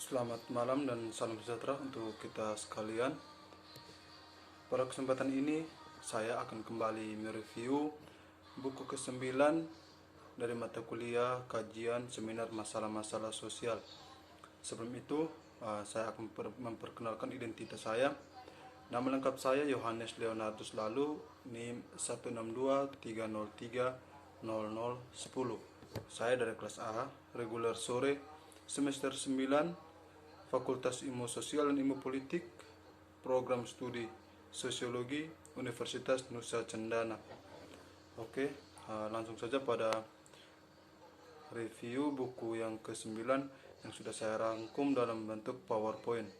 Selamat malam dan salam sejahtera untuk kita sekalian. Pada kesempatan ini saya akan kembali mereview buku ke-9 dari mata kuliah kajian seminar masalah-masalah sosial. Sebelum itu saya akan memperkenalkan identitas saya. Nama lengkap saya Yohanes Leonardus Lalu, NIM 162303010. Saya dari kelas A, reguler sore, semester 9, Fakultas Ilmu Sosial dan Ilmu Politik, Program Studi Sosiologi, Universitas Nusa Cendana. Oke, langsung saja pada review buku yang ke-9 yang sudah saya rangkum dalam bentuk PowerPoint.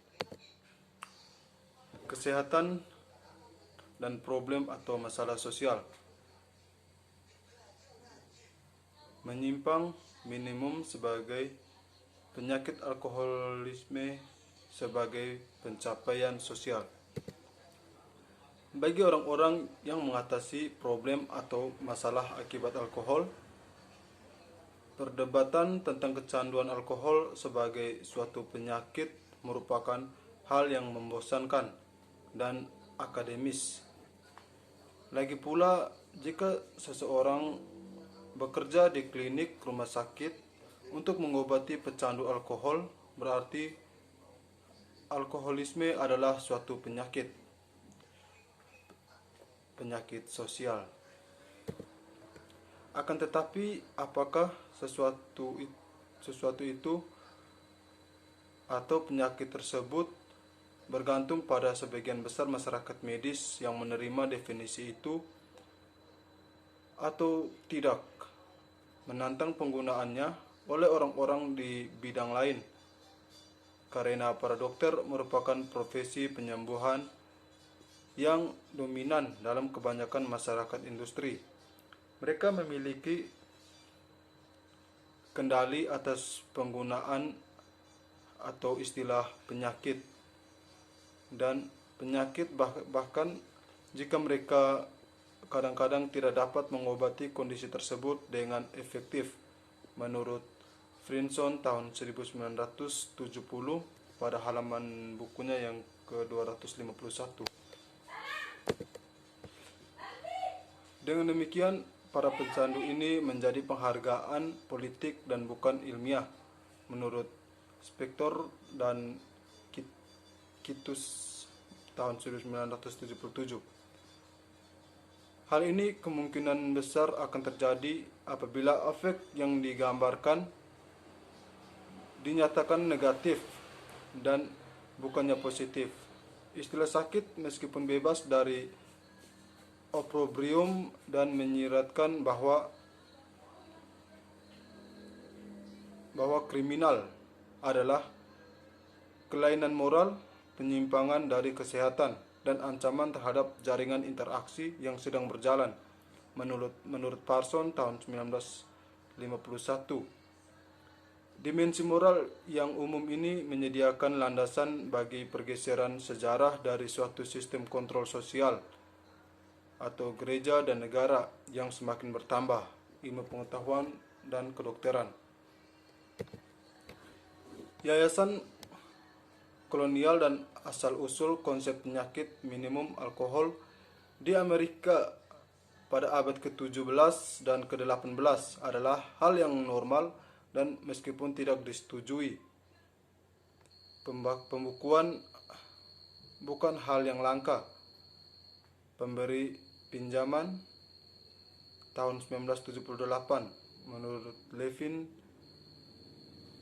Kesehatan dan problem atau masalah sosial. Menyimpang minimum sebagai penyakit alkoholisme sebagai pencapaian sosial. Bagi orang-orang yang mengatasi problem atau masalah akibat alkohol, perdebatan tentang kecanduan alkohol sebagai suatu penyakit merupakan hal yang membosankan dan akademis. Lagi pula, jika seseorang bekerja di klinik rumah sakit untuk mengobati pecandu alkohol, berarti alkoholisme adalah suatu penyakit sosial. Akan tetapi, apakah sesuatu itu atau penyakit tersebut bergantung pada sebagian besar masyarakat medis yang menerima definisi itu atau tidak, menantang penggunaannya oleh orang-orang di bidang lain, karena para dokter merupakan profesi penyembuhan yang dominan dalam kebanyakan masyarakat industri. Mereka memiliki kendali atas penggunaan atau istilah penyakit dan penyakit, bahkan jika mereka kadang-kadang tidak dapat mengobati kondisi tersebut dengan efektif, menurut Frinson tahun 1970 pada halaman bukunya yang ke-251. Dengan demikian, para pecandu ini menjadi penghargaan politik dan bukan ilmiah, menurut Spector dan Kitus tahun 1977. Hal ini kemungkinan besar akan terjadi apabila efek yang digambarkan dinyatakan negatif dan bukannya positif. Istilah sakit meskipun bebas dari opprobrium dan menyiratkan bahwa kriminal adalah kelainan moral, penyimpangan dari kesehatan, dan ancaman terhadap jaringan interaksi yang sedang berjalan, menurut Parson tahun 1951. Dimensi moral yang umum ini menyediakan landasan bagi pergeseran sejarah dari suatu sistem kontrol sosial atau gereja dan negara yang semakin bertambah, ilmu pengetahuan dan kedokteran. Yayasan kolonial dan asal-usul konsep penyakit minimum alkohol di Amerika pada abad ke-17 dan ke-18 adalah hal yang normal dan meskipun tidak disetujui. Pembukuan bukan hal yang langka. Pemberi pinjaman tahun 1978 menurut Levin,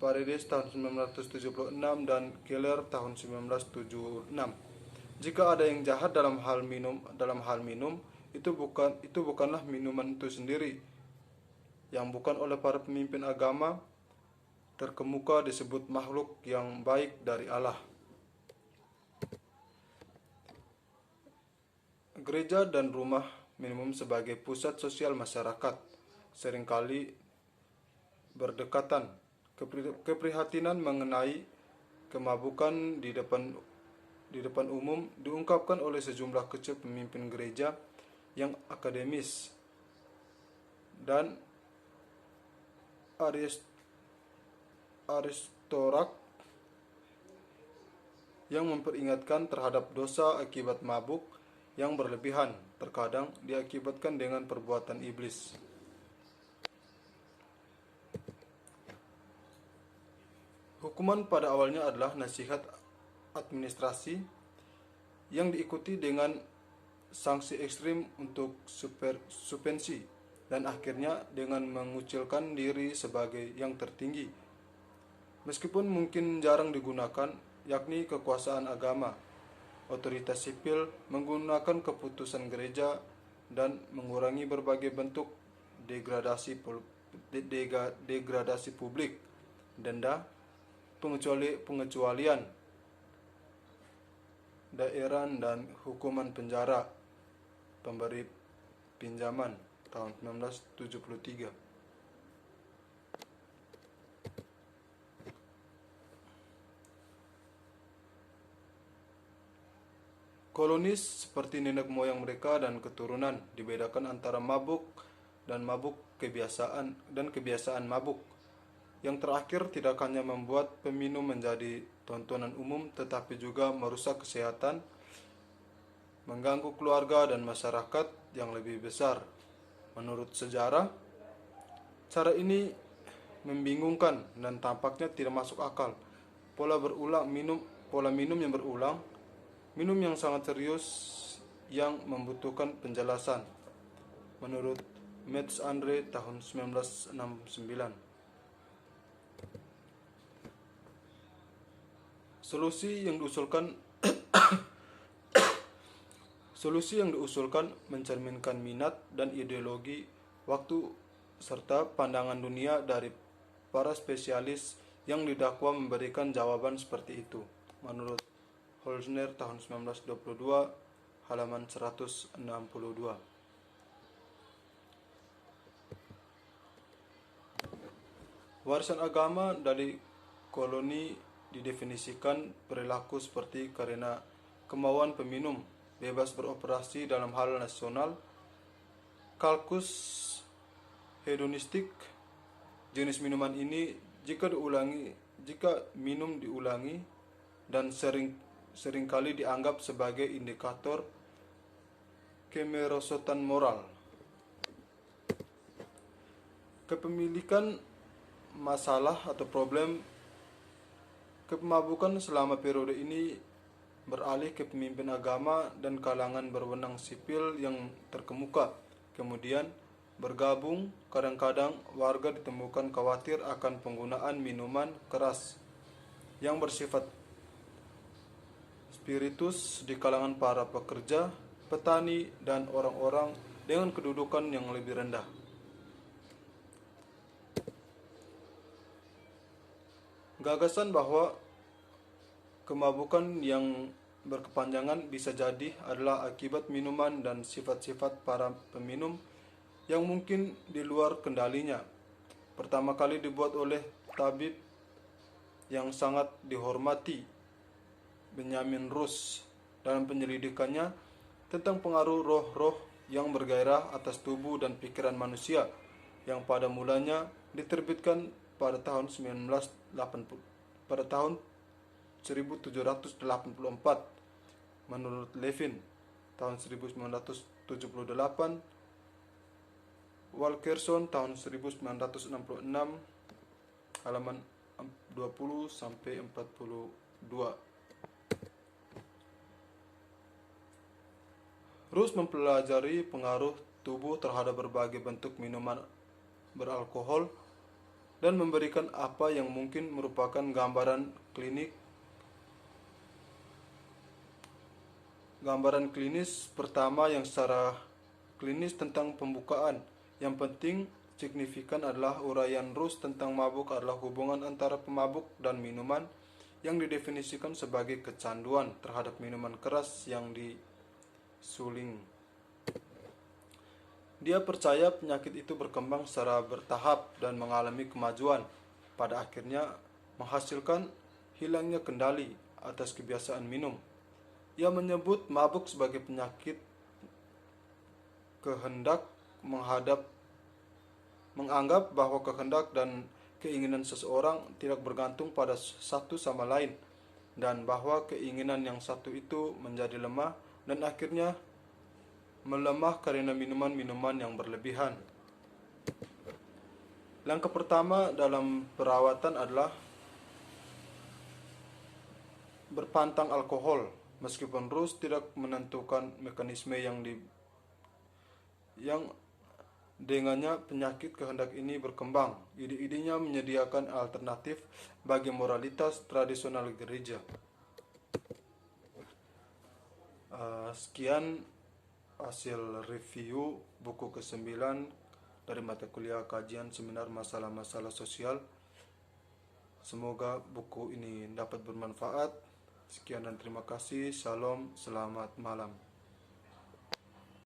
Paredes tahun 1976 dan Keller tahun 1976. Jika ada yang jahat dalam hal minum, itu bukanlah minuman itu sendiri, yang bukan oleh para pemimpin agama terkemuka disebut makhluk yang baik dari Allah. Gereja dan rumah minimum sebagai pusat sosial masyarakat seringkali berdekatan. Keprihatinan mengenai kemabukan di depan umum diungkapkan oleh sejumlah kecil pemimpin gereja yang akademis dan Aristorak yang memperingatkan terhadap dosa akibat mabuk yang berlebihan, terkadang diakibatkan dengan perbuatan iblis. Hukuman pada awalnya adalah nasihat administrasi yang diikuti dengan sanksi ekstrim untuk suspensi dan akhirnya dengan mengucilkan diri sebagai yang tertinggi. Meskipun mungkin jarang digunakan, yakni kekuasaan agama, otoritas sipil menggunakan keputusan gereja dan mengurangi berbagai bentuk degradasi publik, denda, pengecualian daerah dan hukuman penjara pemberi pinjaman tahun 1973. Kolonis seperti nenek moyang mereka dan keturunan dibedakan antara mabuk dan kebiasaan mabuk. Yang terakhir tidak hanya membuat peminum menjadi tontonan umum tetapi juga merusak kesehatan, mengganggu keluarga dan masyarakat yang lebih besar. Menurut sejarah, cara ini membingungkan dan tampaknya tidak masuk akal. Pola minum yang berulang, minum yang sangat serius yang membutuhkan penjelasan. Menurut Metz Andre tahun 1969. Solusi yang diusulkan mencerminkan minat dan ideologi waktu serta pandangan dunia dari para spesialis yang didakwa memberikan jawaban seperti itu. Menurut Holzner tahun 1922 halaman 162. Warisan agama dari koloni didefinisikan perilaku seperti karena kemauan peminum bebas beroperasi dalam hal nasional, kalkus hedonistik. Jenis minuman ini jika minum diulangi dan seringkali dianggap sebagai indikator kemerosotan moral. Kepemilikan masalah atau problem kepemabukan selama periode ini beralih ke pemimpin agama dan kalangan berwenang sipil yang terkemuka. Kemudian bergabung, kadang-kadang warga ditemukan khawatir akan penggunaan minuman keras yang bersifat spiritus di kalangan para pekerja, petani, dan orang-orang dengan kedudukan yang lebih rendah. Gagasan bahwa kemabukan yang berkepanjangan bisa jadi adalah akibat minuman dan sifat-sifat para peminum yang mungkin di luar kendalinya. Pertama kali dibuat oleh tabib yang sangat dihormati, Benjamin Rush, dalam penyelidikannya tentang pengaruh roh-roh yang bergairah atas tubuh dan pikiran manusia yang pada mulanya diterbitkan pada tahun 1784 menurut Levin tahun 1978, Wilkerson tahun 1966 halaman 20 sampai 42. Rush mempelajari pengaruh tubuh terhadap berbagai bentuk minuman beralkohol dan memberikan apa yang mungkin merupakan gambaran klinis pertama yang secara klinis tentang pembukaan. Yang penting signifikan adalah uraian Rush tentang mabuk adalah hubungan antara pemabuk dan minuman yang didefinisikan sebagai kecanduan terhadap minuman keras yang disuling. Dia percaya penyakit itu berkembang secara bertahap dan mengalami kemajuan, pada akhirnya menghasilkan hilangnya kendali atas kebiasaan minum. Ia menyebut mabuk sebagai penyakit kehendak, menganggap bahwa kehendak dan keinginan seseorang tidak bergantung pada satu sama lain, dan bahwa keinginan yang satu itu menjadi lemah dan akhirnya melemah karena minuman-minuman yang berlebihan. Langkah pertama dalam perawatan adalah berpantang alkohol. Meskipun Rus tidak menentukan mekanisme yang dengannya penyakit kehendak ini berkembang, ide-idenya menyediakan alternatif bagi moralitas tradisional gereja. Sekian hasil review buku ke-9 dari mata kuliah kajian seminar masalah-masalah sosial. Semoga buku ini dapat bermanfaat. Sekian dan terima kasih. Shalom, selamat malam.